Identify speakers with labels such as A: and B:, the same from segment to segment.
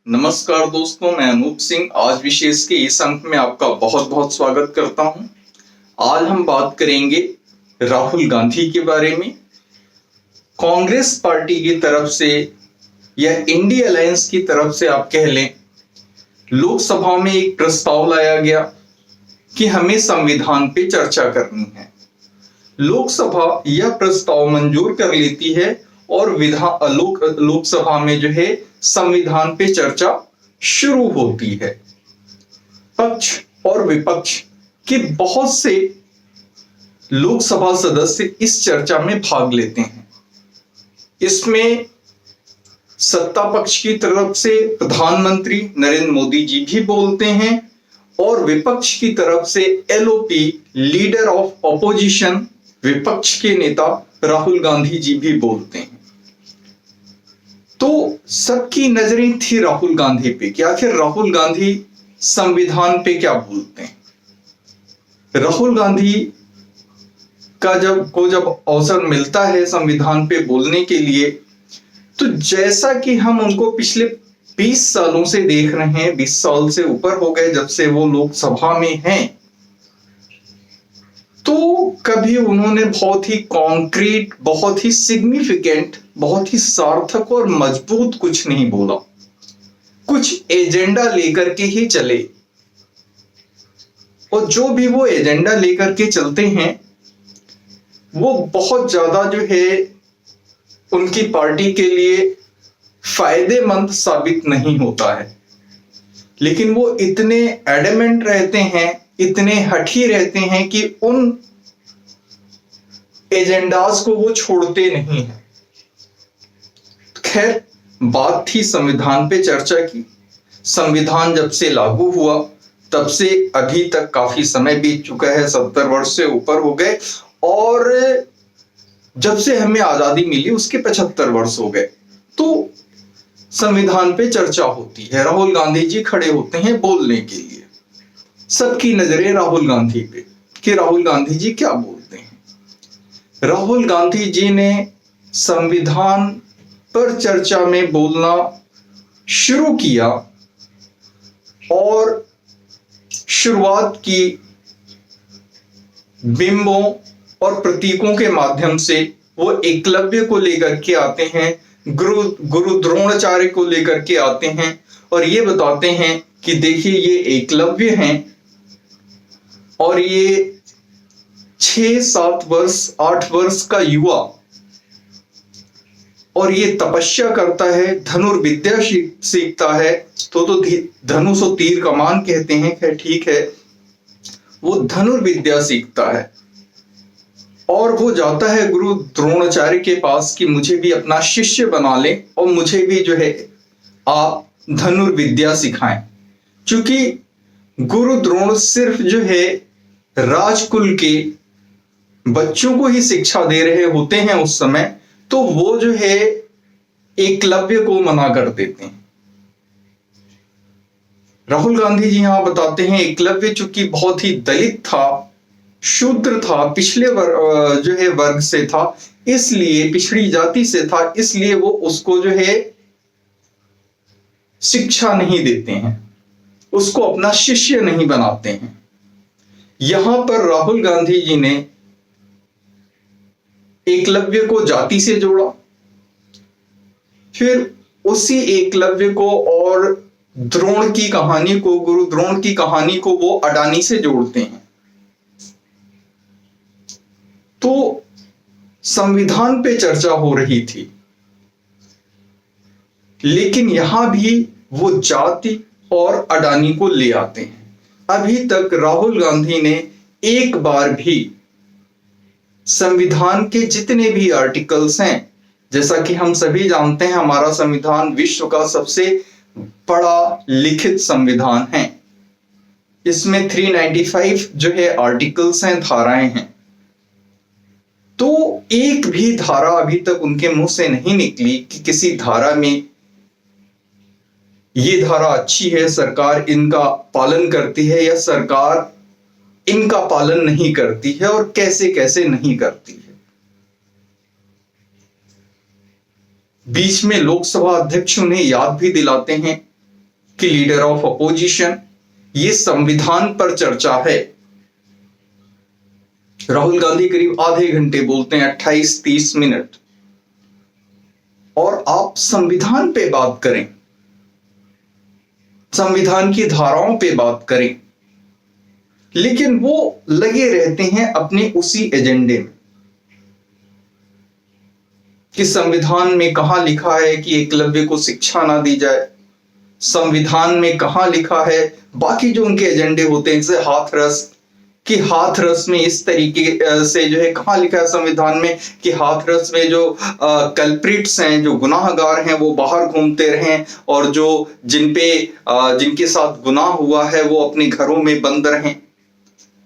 A: नमस्कार दोस्तों, मैं अनूप सिंह आज विशेष के इस अंक में आपका बहुत बहुत स्वागत करता हूं। आज हम बात करेंगे राहुल गांधी के बारे में। कांग्रेस पार्टी की तरफ से या इंडिया अलायंस की तरफ से आप कह लें, लोकसभा में एक प्रस्ताव लाया गया कि हमें संविधान पे चर्चा करनी है। लोकसभा यह प्रस्ताव मंजूर कर लेती है और लोकसभा में जो है संविधान पे चर्चा शुरू होती है। पक्ष और विपक्ष के बहुत से लोकसभा सदस्य इस चर्चा में भाग लेते हैं। इसमें सत्ता पक्ष की तरफ से प्रधानमंत्री नरेंद्र मोदी जी भी बोलते हैं और विपक्ष की तरफ से एलओपी लीडर ऑफ ऑपोजिशन विपक्ष के नेता राहुल गांधी जी भी बोलते हैं। तो सबकी नजरें थी राहुल गांधी पे कि आखिर राहुल गांधी संविधान पे क्या बोलते हैं। राहुल गांधी का जब अवसर मिलता है संविधान पे बोलने के लिए, तो जैसा कि हम उनको पिछले 20 सालों से देख रहे हैं, 20 साल से ऊपर हो गए जब से वो लोकसभा में हैं, तो कभी उन्होंने बहुत ही कॉन्क्रीट, बहुत ही सिग्निफिकेंट, बहुत ही सार्थक और मजबूत कुछ नहीं बोला। कुछ एजेंडा लेकर के ही चले और जो भी वो एजेंडा लेकर के चलते हैं वो बहुत ज्यादा जो है उनकी पार्टी के लिए फायदेमंद साबित नहीं होता है। लेकिन वो इतने एडमेंट रहते हैं, इतने हठी रहते हैं कि उन एजेंडास को वो छोड़ते नहीं हैं। खैर, बात थी संविधान पे चर्चा की। संविधान जब से लागू हुआ तब से अभी तक काफी समय बीत चुका है, 70 वर्ष से ऊपर हो गए और जब से हमें आजादी मिली उसके 75 वर्ष हो गए। तो संविधान पे चर्चा होती है, राहुल गांधी जी खड़े होते हैं बोलने के लिए। सबकी नजरें राहुल गांधी पे कि राहुल गांधी जी क्या बोलते हैं। राहुल गांधी जी ने संविधान पर चर्चा में बोलना शुरू किया और शुरुआत की बिंबों और प्रतीकों के माध्यम से। वो एकलव्य को लेकर के आते हैं, गुरु द्रोणाचार्य को लेकर के आते हैं और ये बताते हैं कि देखिए ये एकलव्य हैं और ये 6-7 वर्ष 8 वर्ष का युवा और ये तपस्या करता है, धनुर्विद्या सीखता है। तो धनुष और तीर कमान कहते हैं, खैर ठीक है, वो धनुर्विद्या सीखता है और वो जाता है गुरु द्रोणाचार्य के पास कि मुझे भी अपना शिष्य बना ले और मुझे भी जो है आप धनुर्विद्या सिखाएं। क्योंकि गुरु द्रोण सिर्फ जो है राजकुल के बच्चों को ही शिक्षा दे रहे होते हैं उस समय, तो वो जो है एकलव्य को मना कर देते हैं। राहुल गांधी जी यहां बताते हैं एकलव्य चूंकि बहुत ही दलित था, शूद्र था, पिछले जो है वर्ग से था, इसलिए पिछड़ी जाति से था, इसलिए वो उसको जो है शिक्षा नहीं देते हैं, उसको अपना शिष्य नहीं बनाते हैं। यहां पर राहुल गांधी जी ने एकलव्य को जाति से जोड़ा, फिर उसी एकलव्य को और द्रोण की कहानी को, गुरु द्रोण की कहानी को वो अडानी से जोड़ते हैं। तो संविधान पे चर्चा हो रही थी, लेकिन यहां भी वो जाति और अडानी को ले आते हैं। अभी तक राहुल गांधी ने एक बार भी संविधान के जितने भी आर्टिकल्स हैं, जैसा कि हम सभी जानते हैं हमारा संविधान विश्व का सबसे बड़ा लिखित संविधान है। इसमें 395 जो है आर्टिकल्स हैं, धाराएं हैं। तो एक भी धारा अभी तक उनके मुंह से नहीं निकली कि किसी धारा में ये धारा अच्छी है, सरकार इनका पालन करती है, या सरकार इनका पालन नहीं करती है और कैसे कैसे नहीं करती है। बीच में लोकसभा अध्यक्ष उन्हें याद भी दिलाते हैं कि लीडर ऑफ अपोजिशन, ये संविधान पर चर्चा है। राहुल गांधी करीब आधे घंटे बोलते हैं, 28-30 मिनट, और आप संविधान पे बात करें, संविधान की धाराओं पे बात करें, लेकिन वो लगे रहते हैं अपने उसी एजेंडे में कि संविधान में कहां लिखा है कि एकलव्य को शिक्षा ना दी जाए, संविधान में कहां लिखा है, बाकी जो उनके एजेंडे होते हैं जैसे हाथरस, कि हाथरस में इस तरीके से जो है कहां लिखा है संविधान में कि हाथरस में जो कल्प्रिट्स हैं, जो गुनाहगार हैं, वो बाहर घूमते रहें, और जो जिनके साथ गुनाह हुआ है वो अपने घरों में बंद रहें।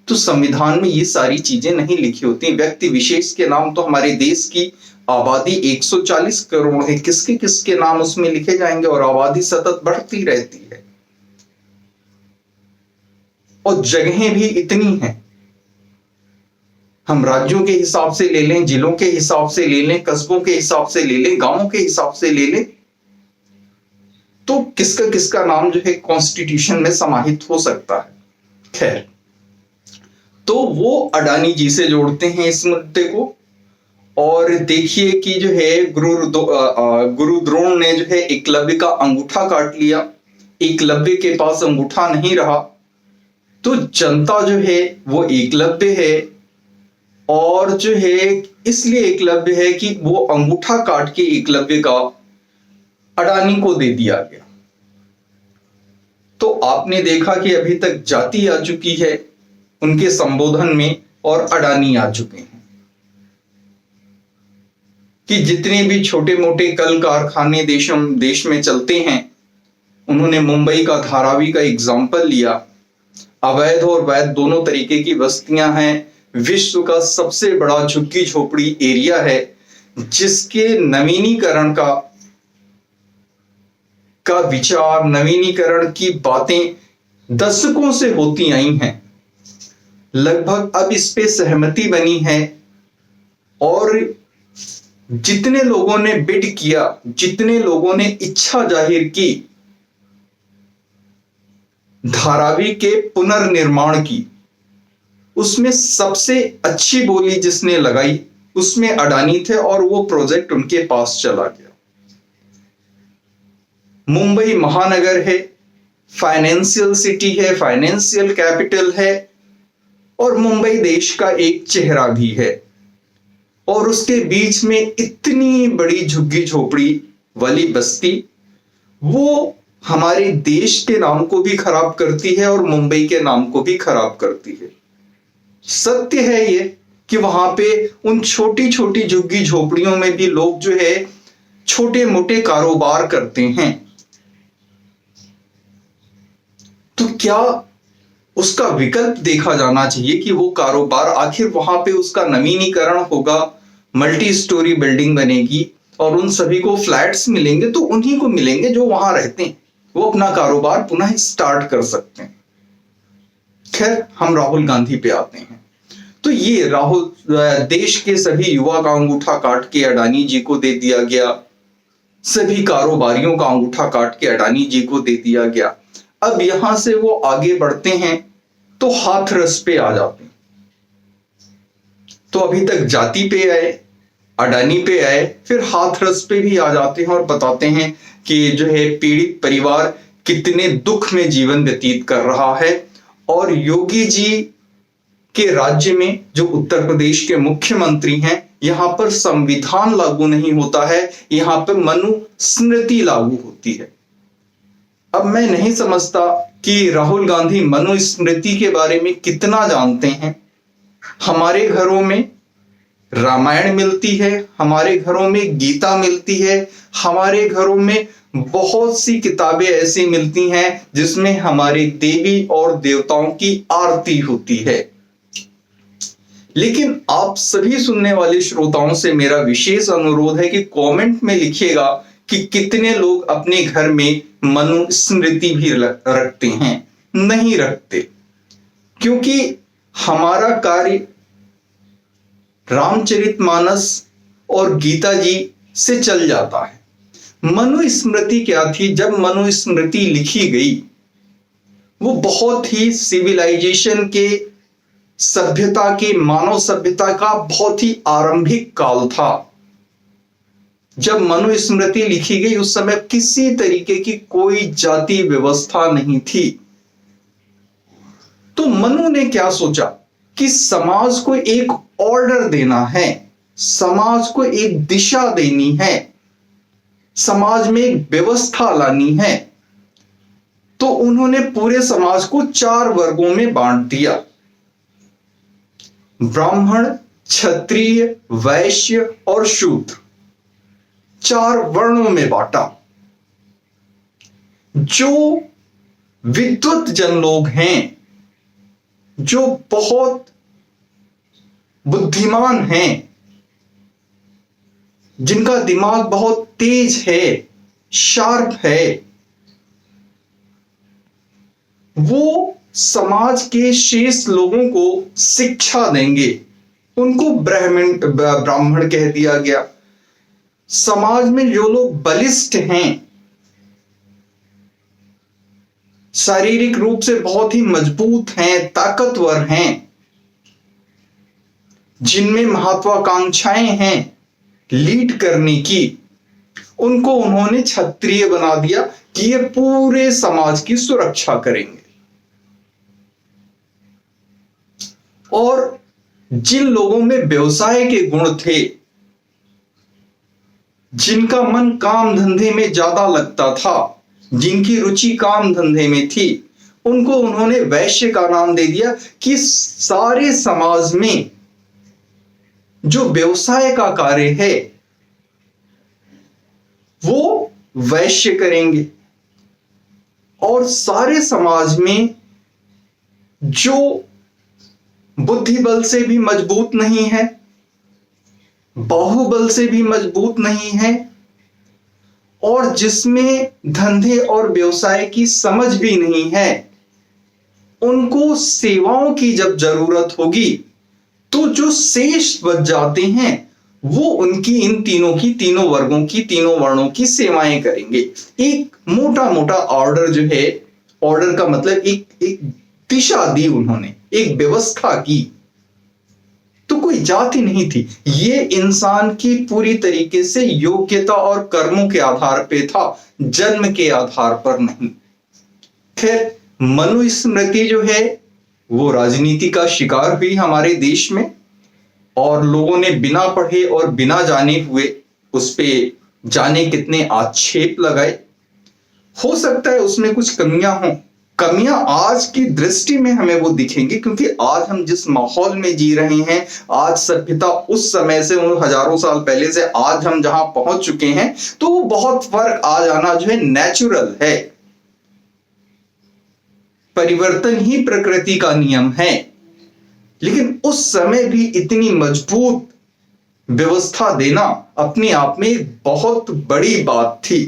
A: तो संविधान में ये सारी चीजें नहीं लिखी होती। व्यक्ति विशेष के नाम, तो हमारे देश की आबादी 140 करोड़ है, किसके किसके नाम उसमें लिखे जाएंगे, और आबादी सतत बढ़ती रहती है और जगहें भी इतनी हैं। हम राज्यों के हिसाब से ले लें, जिलों के हिसाब से ले लें, कस्बों के हिसाब से ले लें, गांवों के हिसाब से ले लें, तो किसका किसका नाम जो है कॉन्स्टिट्यूशन में समाहित हो सकता है। खैर, तो वो अडानी जी से जोड़ते हैं इस मुद्दे को, और देखिए कि जो है गुरु द्रोण ने जो है एकलव्य का अंगूठा काट लिया, एकलव्य के पास अंगूठा नहीं रहा, तो जनता जो है वो एकलव्य है, और जो है इसलिए एकलव्य है कि वो अंगूठा काट के एकलव्य का अडानी को दे दिया गया। तो आपने देखा कि अभी तक जाति आ चुकी है उनके संबोधन में, और अडानी आ चुके हैं कि जितने भी छोटे मोटे कल कारखाने देश में चलते हैं, उन्होंने मुंबई का धारावी का एग्जाम्पल लिया। अवैध और वैध दोनों तरीके की बस्तियां हैं, विश्व का सबसे बड़ा झुग्गी झोपड़ी एरिया है, जिसके नवीनीकरण का विचार, नवीनीकरण की बातें दशकों से होती आई हैं। लगभग अब इस पे सहमति बनी है, और जितने लोगों ने बिड किया, जितने लोगों ने इच्छा जाहिर की धारावी के पुनर्निर्माण की, उसमें सबसे अच्छी बोली जिसने लगाई उसमें अडानी थे, और वो प्रोजेक्ट उनके पास चला गया। मुंबई महानगर है, फाइनेंशियल सिटी है, फाइनेंशियल कैपिटल है, और मुंबई देश का एक चेहरा भी है, और उसके बीच में इतनी बड़ी झुग्गी झोपड़ी वाली बस्ती, वो हमारे देश के नाम को भी खराब करती है और मुंबई के नाम को भी खराब करती है। सत्य है ये कि वहां पे उन छोटी छोटी झुग्गी झोपड़ियों में भी लोग जो है छोटे मोटे कारोबार करते हैं। तो क्या उसका विकल्प देखा जाना चाहिए कि वो कारोबार, आखिर वहां पे उसका नवीनीकरण होगा, मल्टी स्टोरी बिल्डिंग बनेगी, और उन सभी को फ्लैट्स मिलेंगे, तो उन्हीं को मिलेंगे जो वहां रहते हैं, वो अपना कारोबार पुनः स्टार्ट कर सकते हैं। खैर, हम राहुल गांधी पे आते हैं। तो ये देश के सभी युवा का अंगूठा काट के अडानी जी को दे दिया गया, सभी कारोबारियों का अंगूठा काट के अडानी जी को दे दिया गया। अब यहां से वो आगे बढ़ते हैं तो हाथरस पे आ जाते हैं। तो अभी तक जाति पे आए, अडानी पे आए, फिर हाथरस पे भी आ जाते हैं और बताते हैं कि जो है पीड़ित परिवार कितने दुख में जीवन व्यतीत कर रहा है, और योगी जी के राज्य में जो उत्तर प्रदेश के मुख्यमंत्री हैं, यहां पर संविधान लागू नहीं होता है, यहां पर मनुस्मृति लागू होती है। अब मैं नहीं समझता कि राहुल गांधी मनुस्मृति के बारे में कितना जानते हैं। हमारे घरों में रामायण मिलती है, हमारे घरों में गीता मिलती है, हमारे घरों में बहुत सी किताबें ऐसी मिलती हैं जिसमें हमारे देवी और देवताओं की आरती होती है। लेकिन आप सभी सुनने वाले श्रोताओं से मेरा विशेष अनुरोध है कि कमेंट में लिखिएगा कि कितने लोग अपने घर में मनुस्मृति भी रखते हैं। नहीं रखते, क्योंकि हमारा कार्य रामचरितमानस और गीता जी से चल जाता है। मनुस्मृति क्या थी? जब मनुस्मृति लिखी गई, वो बहुत ही सिविलाइजेशन के, सभ्यता के, मानव सभ्यता का बहुत ही आरंभिक काल था। जब मनुस्मृति लिखी गई उस समय किसी तरीके की कोई जाति व्यवस्था नहीं थी। तो मनु ने क्या सोचा कि समाज को एक ऑर्डर देना है, समाज को एक दिशा देनी है, समाज में एक व्यवस्था लानी है। तो उन्होंने पूरे समाज को 4 वर्गों में बांट दिया। ब्राह्मण, क्षत्रिय, वैश्य और शूद्र, 4 वर्णों में बांटा। जो विद्वत जन लोग हैं, जो बहुत बुद्धिमान हैं, जिनका दिमाग बहुत तेज है, शार्प है, वो समाज के शेष लोगों को शिक्षा देंगे। उनको ब्राह्मण कह दिया गया। समाज में जो लोग बलिष्ठ हैं, शारीरिक रूप से बहुत ही मजबूत हैं, ताकतवर हैं, जिनमें महत्वाकांक्षाएं हैं लीड करने की, उनको उन्होंने क्षत्रिय बना दिया कि ये पूरे समाज की सुरक्षा करेंगे। और जिन लोगों में व्यवसाय के गुण थे, जिनका मन काम धंधे में ज्यादा लगता था, जिनकी रुचि काम धंधे में थी, उनको उन्होंने वैश्य का नाम दे दिया कि सारे समाज में जो व्यवसाय का कार्य है वो वैश्य करेंगे। और सारे समाज में जो बुद्धि बल से भी मजबूत नहीं है, बाहुबल से भी मजबूत नहीं है, और जिसमें धंधे और व्यवसाय की समझ भी नहीं है, उनको सेवाओं की जब जरूरत होगी तो जो शेष बच जाते हैं वो उनकी इन तीनों वर्गों की, तीनों वर्णों की सेवाएं करेंगे। एक मोटा मोटा ऑर्डर जो है, ऑर्डर का मतलब एक दिशा दी उन्होंने, एक व्यवस्था की। तो कोई जाति नहीं थी, ये इंसान की पूरी तरीके से योग्यता और कर्मों के आधार पे था, जन्म के आधार पर नहीं। खैर, मनुस्मृति जो है वो राजनीति का शिकार हुई हमारे देश में, और लोगों ने बिना पढ़े और बिना जाने हुए उस पे जाने कितने आक्षेप लगाए। हो सकता है उसमें कुछ कमियां हों, कमियां आज की दृष्टि में हमें वो दिखेंगी, क्योंकि आज हम जिस माहौल में जी रहे हैं, आज सभ्यता उस समय से, उन हजारों साल पहले से आज हम जहां पहुंच चुके हैं, तो वो बहुत फर्क आ जाना जो है नेचुरल है। परिवर्तन ही प्रकृति का नियम है। लेकिन उस समय भी इतनी मजबूत व्यवस्था देना अपने आप में एक बहुत बड़ी बात थी।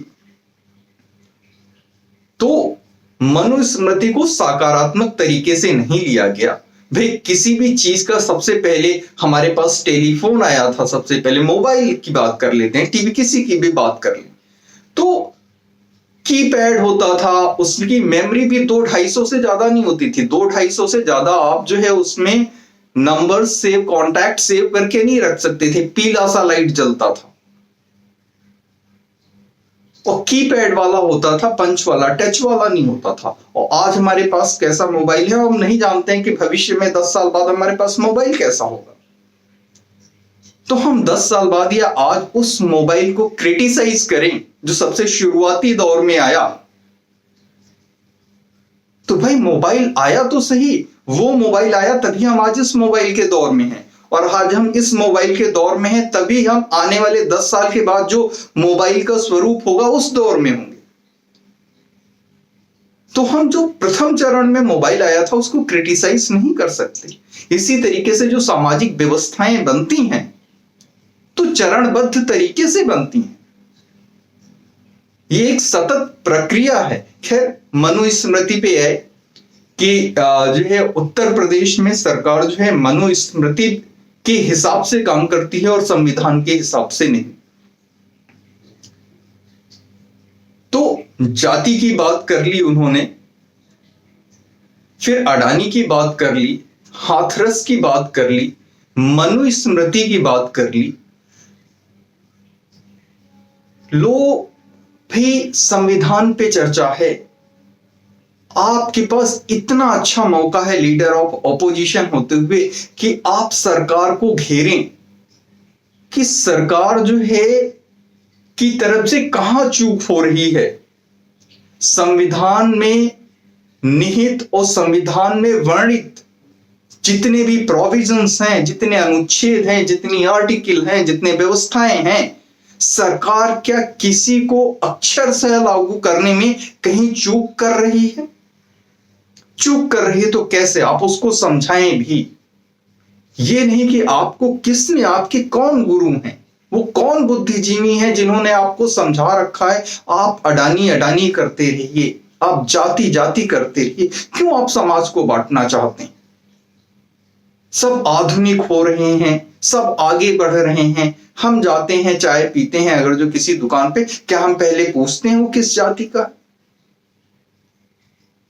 A: तो मनुस्मृति को सकारात्मक तरीके से नहीं लिया गया। भाई, किसी भी चीज का सबसे पहले हमारे पास टेलीफोन आया था, सबसे पहले मोबाइल की बात कर लेते हैं, टीवी किसी की भी बात कर लें, तो कीपैड होता था, उसकी मेमोरी भी 200-250 से ज्यादा नहीं होती थी। 200-250 से ज्यादा आप जो है उसमें नंबर सेव, कॉन्टैक्ट सेव करके नहीं रख सकते थे। पीला सा लाइट जलता था, और कीपैड वाला होता था, पंच वाला, टच वाला नहीं होता था। और आज हमारे पास कैसा मोबाइल है, हम नहीं जानते हैं कि भविष्य में 10 साल बाद हमारे पास मोबाइल कैसा होगा। तो हम 10 साल बाद या आज उस मोबाइल को क्रिटिसाइज करें जो सबसे शुरुआती दौर में आया, तो भाई मोबाइल आया तो सही, वो मोबाइल आया तभी हम आज इस मोबाइल के दौर में हैं, और आज हम इस मोबाइल के दौर में हैं, तभी हम आने वाले 10 साल के बाद जो मोबाइल का स्वरूप होगा उस दौर में होंगे। तो हम जो प्रथम चरण में मोबाइल आया था उसको क्रिटिसाइज नहीं कर सकते। इसी तरीके से जो सामाजिक व्यवस्थाएं बनती हैं तो चरणबद्ध तरीके से बनती हैं, ये एक सतत प्रक्रिया है। खैर, मनुस्मृति पे है कि जो है उत्तर प्रदेश में सरकार जो है मनुस्मृति के हिसाब से काम करती है और संविधान के हिसाब से नहीं। जाति की बात कर ली उन्होंने, फिर अडानी की बात कर ली, हाथरस की बात कर ली, मनुस्मृति की बात कर ली। लो भी संविधान पे चर्चा है। आपके पास इतना अच्छा मौका है लीडर ऑफ ऑपोजिशन होते हुए कि आप सरकार को घेरें, कि सरकार जो है की तरफ से कहां चूक हो रही है। संविधान में निहित और संविधान में वर्णित जितने भी प्रोविजंस हैं, जितने अनुच्छेद हैं, जितनी आर्टिकल हैं, जितने व्यवस्थाएं हैं, सरकार क्या किसी को अक्षर से लागू करने में कहीं चूक कर रही है? चूक कर रही है तो कैसे? आप उसको समझाएं भी। ये नहीं कि आपको किसने, आपके कौन गुरु हैं, वो कौन बुद्धिजीवी हैं जिन्होंने आपको समझा रखा है आप अडानी अडानी करते रहिए, आप जाति जाति करते रहिए। क्यों आप समाज को बांटना चाहते हैं? सब आधुनिक हो रहे हैं, सब आगे बढ़ रहे हैं। हम जाते हैं, चाय पीते हैं, अगर जो किसी दुकान पे, क्या हम पहले पूछते हैं वो किस जाति का?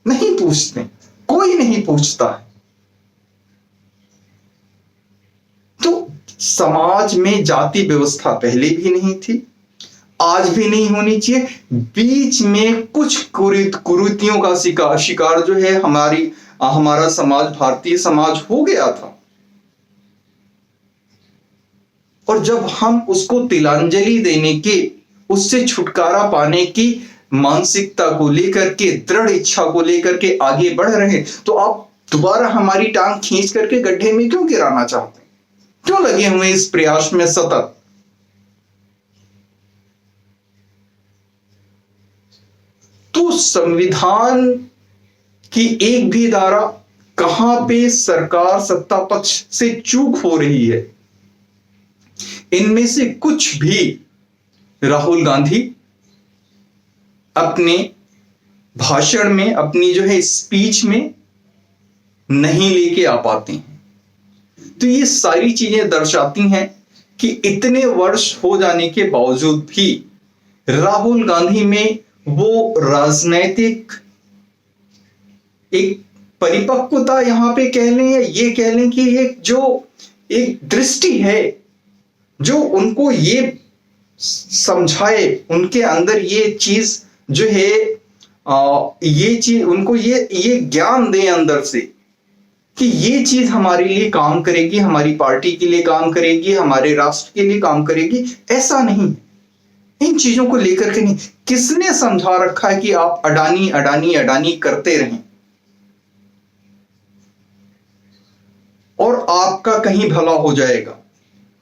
A: नहीं पूछते, कोई नहीं पूछता है। तो समाज में जाति व्यवस्था पहले भी नहीं थी, आज भी नहीं होनी चाहिए। बीच में कुछ कुरीतियों का शिकार जो है हमारा समाज, भारतीय समाज हो गया था। और जब हम उसको तिलांजलि देने के, उससे छुटकारा पाने की मानसिकता को लेकर के, दृढ़ इच्छा को लेकर के आगे बढ़ रहे हैं, तो आप दोबारा हमारी टांग खींच करके गड्ढे में क्यों गिराना चाहते हैं? क्यों लगे हुए इस प्रयास में सतत? तो संविधान की एक भी धारा कहां पे सरकार सत्ता पक्ष से चूक हो रही है? इनमें से कुछ भी राहुल गांधी अपने भाषण में, अपनी जो है स्पीच में नहीं लेके आ पाते हैं। तो ये सारी चीजें दर्शाती हैं कि इतने वर्ष हो जाने के बावजूद भी राहुल गांधी में वो राजनैतिक एक परिपक्वता, यहां पे कह लें या ये कह लें कि एक दृष्टि है जो उनको ये समझाए, उनके अंदर ये चीज जो है, ये चीज उनको ये ज्ञान दे अंदर से कि ये चीज हमारे लिए काम करेगी, हमारी पार्टी के लिए काम करेगी, हमारे राष्ट्र के लिए काम करेगी। ऐसा नहीं, इन चीजों को लेकर के नहीं। किसने समझा रखा है कि आप अडानी अडानी अडानी करते रहें और आपका कहीं भला हो जाएगा?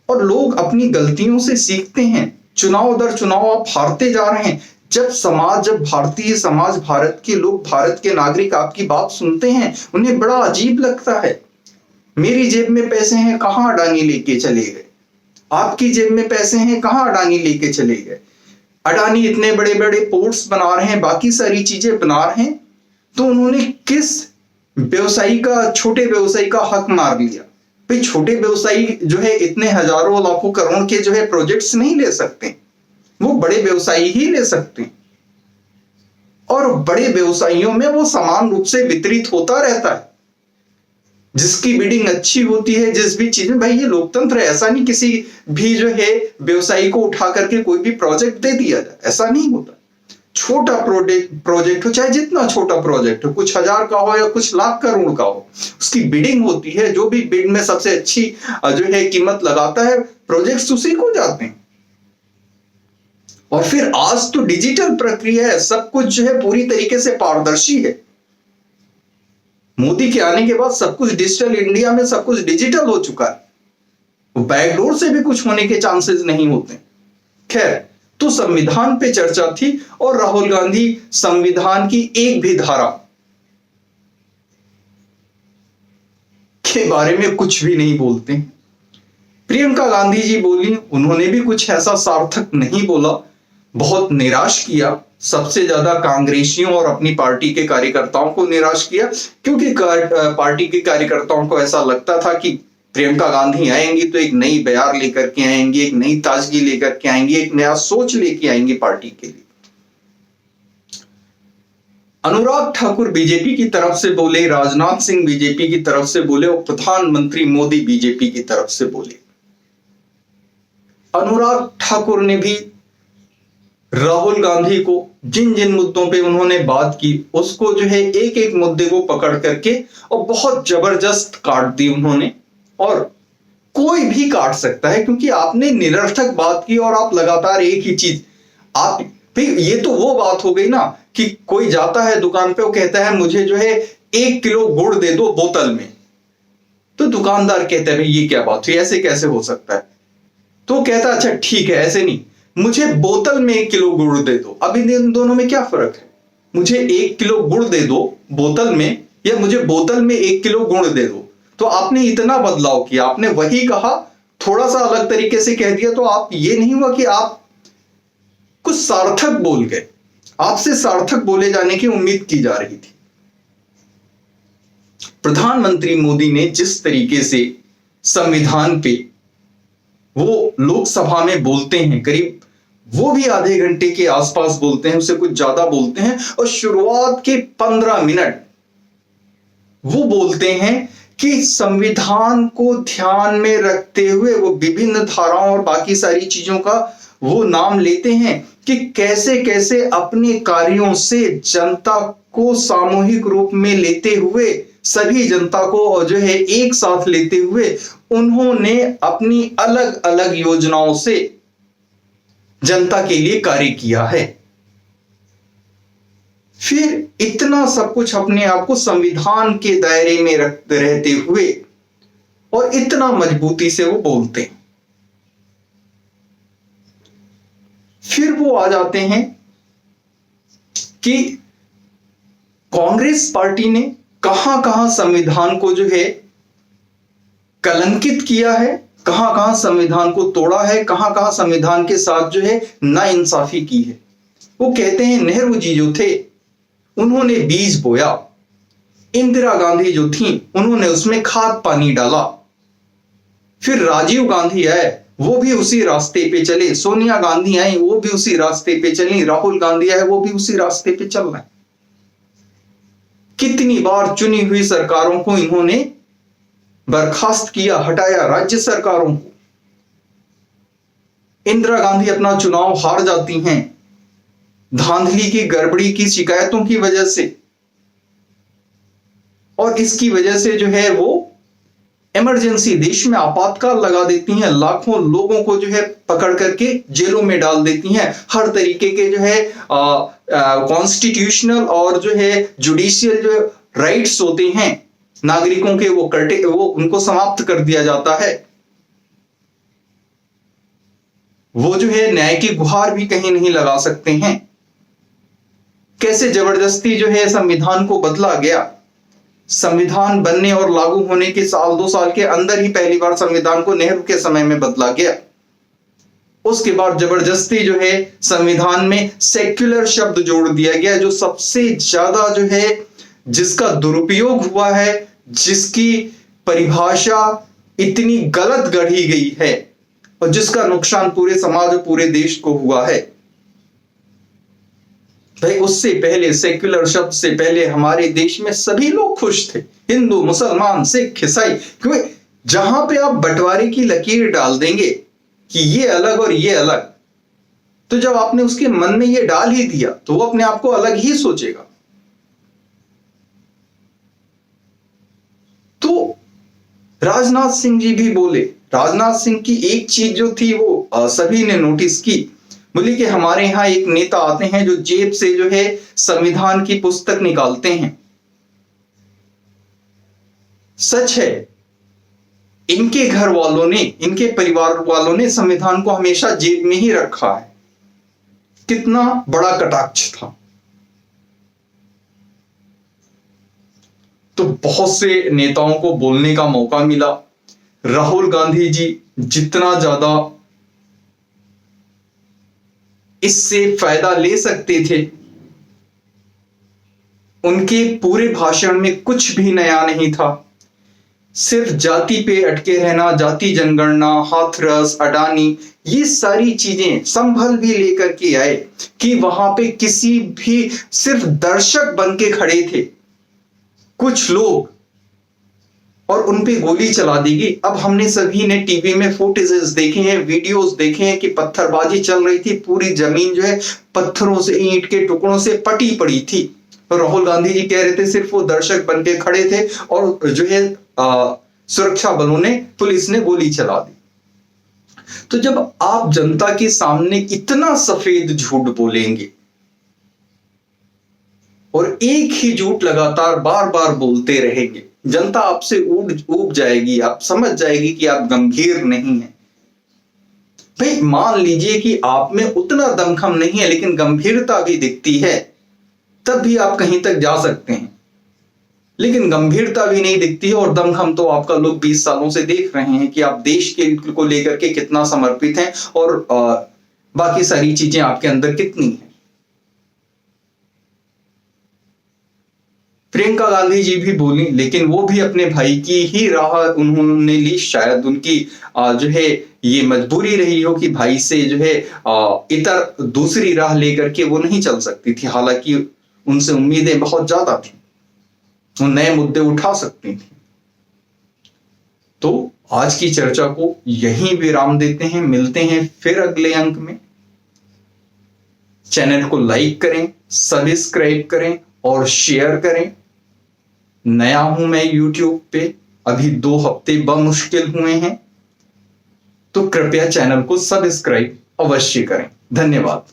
A: और लोग अपनी गलतियों से सीखते हैं। चुनाव दर चुनाव आप हारते जा रहे हैं। जब भारतीय समाज, भारत के लोग, भारत के नागरिक आपकी बात सुनते हैं, उन्हें बड़ा अजीब लगता है। मेरी जेब में पैसे हैं, कहां अडानी लेके चले गए? आपकी जेब में पैसे हैं, कहां अडानी लेके चले गए? अडानी इतने बड़े बड़े पोर्ट्स बना रहे हैं, बाकी सारी चीजें बना रहे हैं, तो उन्होंने किस व्यवसायी का, छोटे व्यवसायी का हक मार लिया? भाई छोटे व्यवसायी जो है इतने हजारों लाखों करोड़ के जो है प्रोजेक्ट्स नहीं ले सकते, वो बड़े व्यवसायी ही ले सकते हैं। और बड़े व्यवसायियों में वो समान रूप से वितरित होता रहता है। जिसकी बिडिंग अच्छी होती है, जिस भी चीज में, भाई ये लोकतंत्र है। ऐसा नहीं किसी भी जो है व्यवसायी को उठा करके कोई भी प्रोजेक्ट दे दिया जाए, ऐसा नहीं होता। छोटा प्रोजेक्ट हो, चाहे जितना छोटा प्रोजेक्ट हो, कुछ हजार का हो या कुछ लाख करोड़ का हो, उसकी बिडिंग होती है। जो भी बिड में सबसे अच्छी जो है कीमत लगाता है, प्रोजेक्ट्स उसी को जाते हैं। और फिर आज तो डिजिटल प्रक्रिया है, सब कुछ जो है पूरी तरीके से पारदर्शी है। मोदी के आने के बाद सब कुछ डिजिटल, इंडिया में सब कुछ डिजिटल हो चुका है। बैकडोर से भी कुछ होने के चांसेस नहीं होते। खैर, तो संविधान पे चर्चा थी और राहुल गांधी संविधान की एक भी धारा के बारे में कुछ भी नहीं बोलते। प्रियंका गांधी जी बोली, उन्होंने भी कुछ ऐसा सार्थक नहीं बोला, बहुत निराश किया। सबसे ज्यादा कांग्रेसियों और अपनी पार्टी के कार्यकर्ताओं को निराश किया, क्योंकि पार्टी के कार्यकर्ताओं को ऐसा लगता था कि प्रियंका गांधी आएंगी तो एक नई बयार लेकर के आएंगी, एक नई ताजगी लेकर के आएंगी, एक नया सोच लेके आएंगी पार्टी के लिए। अनुराग ठाकुर बीजेपी की तरफ से बोले, राजनाथ सिंह बीजेपी की तरफ से बोले और प्रधानमंत्री मोदी बीजेपी की तरफ से बोले। अनुराग ठाकुर ने भी राहुल गांधी को जिन जिन मुद्दों पे उन्होंने बात की उसको जो है एक एक मुद्दे को पकड़ करके और बहुत जबरदस्त काट दी उन्होंने। और कोई भी काट सकता है क्योंकि आपने निरर्थक बात की और आप लगातार एक ही चीज आप ये तो वो बात हो गई ना कि कोई जाता है दुकान पे, वो कहता है मुझे जो है 1 किलो गुड़ दे दो बोतल में। तो दुकानदार कहता है भाई ये क्या बात हुई, ऐसे कैसे हो सकता है? तो कहता है अच्छा ठीक है, ऐसे नहीं, मुझे बोतल में 1 किलो गुड़ दे दो। अब इन दोनों में क्या फर्क है? मुझे 1 किलो गुड़ दे दो बोतल में, या मुझे बोतल में 1 किलो गुड़ दे दो। तो आपने इतना बदलाव किया, आपने वही कहा, थोड़ा सा अलग तरीके से कह दिया। तो आप ये नहीं हुआ कि आप कुछ सार्थक बोल गए, आपसे सार्थक बोले जाने की उम्मीद की जा रही थी। प्रधानमंत्री मोदी ने जिस तरीके से संविधान पे वो लोकसभा में बोलते हैं, करीब वो भी आधे घंटे के आसपास बोलते हैं, उससे कुछ ज्यादा बोलते हैं, और शुरुआत के 15 मिनट वो बोलते हैं कि संविधान को ध्यान में रखते हुए वो विभिन्न धाराओं और बाकी सारी चीजों का वो नाम लेते हैं कि कैसे कैसे अपने कार्यों से जनता को सामूहिक रूप में लेते हुए, सभी जनता को जो है एक साथ लेते हुए उन्होंने अपनी अलग अलग योजनाओं से जनता के लिए कार्य किया है। फिर इतना सब कुछ अपने आप को संविधान के दायरे में रहते हुए और इतना मजबूती से वो बोलते हैं। फिर वो आ जाते हैं कि कांग्रेस पार्टी ने कहां कहां संविधान को जो है कलंकित किया है, कहां कहां संविधान को तोड़ा है, कहां कहां संविधान के साथ जो है नाइंसाफी की है। वो कहते हैं नेहरू जी जो थे उन्होंने बीज बोया, इंदिरा गांधी जो थी उन्होंने उसमें खाद पानी डाला, फिर राजीव गांधी आए वो भी उसी रास्ते पे चले, सोनिया गांधी आई वो भी उसी रास्ते पे चली, राहुल गांधी आए वो भी उसी रास्ते पे चल रहे हैं। कितनी बार चुनी हुई सरकारों को इन्होंने बर्खास्त किया, हटाया, राज्य सरकारों को। इंदिरा गांधी अपना चुनाव हार जाती हैं धांधली की गड़बड़ी की शिकायतों की वजह से, और इसकी वजह से जो है वो इमरजेंसी, देश में आपातकाल लगा देती हैं, लाखों लोगों को जो है पकड़ करके जेलों में डाल देती हैं, हर तरीके के जो है कॉन्स्टिट्यूशनल और जो है जुडिशियल जो राइट्स होते हैं नागरिकों के वो उनको समाप्त कर दिया जाता है। वो जो है न्याय की गुहार भी कहीं नहीं लगा सकते हैं। कैसे जबरदस्ती जो है संविधान को बदला गया, संविधान बनने और लागू होने के साल 2 साल के अंदर ही पहली बार संविधान को नेहरू के समय में बदला गया। उसके बाद जबरदस्ती जो है संविधान में सेक्युलर शब्द जोड़ दिया गया, जो सबसे ज्यादा जो है जिसका दुरुपयोग हुआ है, जिसकी परिभाषा इतनी गलत गढ़ी गई है और जिसका नुकसान पूरे समाज और पूरे देश को हुआ है। भाई उससे पहले, सेक्युलर शब्द से पहले हमारे देश में सभी लोग खुश थे, हिंदू, मुसलमान, सिख, ईसाई, क्योंकि जहां पे आप बंटवारे की लकीर डाल देंगे कि ये अलग और ये अलग, तो जब आपने उसके मन में ये डाल ही दिया तो वो अपने आप को अलग ही सोचेगा। तो राजनाथ सिंह जी भी बोले, राजनाथ सिंह की एक चीज जो थी वो सभी ने नोटिस की, बोले कि हमारे यहां एक नेता आते हैं जो जेब से जो है संविधान की पुस्तक निकालते हैं। सच है, इनके घर वालों ने, इनके परिवार वालों ने संविधान को हमेशा जेब में ही रखा है। कितना बड़ा कटाक्ष था। तो बहुत से नेताओं को बोलने का मौका मिला। राहुल गांधी जी जितना ज्यादा इससे फायदा ले सकते थे, उनके पूरे भाषण में कुछ भी नया नहीं था। सिर्फ जाति पे अटके रहना, जाति जनगणना, हाथरस, अडानी, ये सारी चीजें संभल भी लेकर के आए कि वहां पे किसी भी सिर्फ दर्शक बन के खड़े थे कुछ लोग और उन पे गोली चला दी गई। अब हमने सभी ने टीवी में फुटेजेस देखे हैं, वीडियोस देखे हैं कि पत्थरबाजी चल रही थी, पूरी जमीन जो है पत्थरों से, ईंट के टुकड़ों से पटी पड़ी थी। राहुल गांधी जी कह रहे थे सिर्फ वो दर्शक बन के खड़े थे और जो है सुरक्षा बलों ने, पुलिस ने गोली चला दी। तो जब आप जनता के सामने इतना सफेद झूठ बोलेंगे और एक ही झूठ लगातार बार बार बोलते रहेंगे, जनता आपसे ऊब जाएगी, आप समझ जाएगी कि आप गंभीर नहीं हैं। भाई मान लीजिए कि आप में उतना दमखम नहीं है लेकिन गंभीरता भी दिखती है, तब भी आप कहीं तक जा सकते हैं। लेकिन गंभीरता भी नहीं दिखती है और दमखम तो आपका लोग 20 सालों से देख रहे हैं कि आप देश के को लेकर के कितना समर्पित हैं और बाकी सारी चीजें आपके अंदर कितनी हैं। प्रियंका गांधी जी भी बोली, लेकिन वो भी अपने भाई की ही राह उन्होंने ली। शायद उनकी जो है ये मजबूरी रही हो कि भाई से जो है इतर दूसरी राह लेकर के वो नहीं चल सकती थी। हालांकि उनसे उम्मीदें बहुत ज्यादा थी, वो नए मुद्दे उठा सकती थी। तो आज की चर्चा को यहीं विराम देते हैं, मिलते हैं फिर अगले अंक में। चैनल को लाइक करें, सब्सक्राइब करें और शेयर करें। नया हूं मैं यूट्यूब पे, अभी 2 हफ्ते बमुश्किल हुए हैं, तो कृपया चैनल को सब्सक्राइब अवश्य करें। धन्यवाद।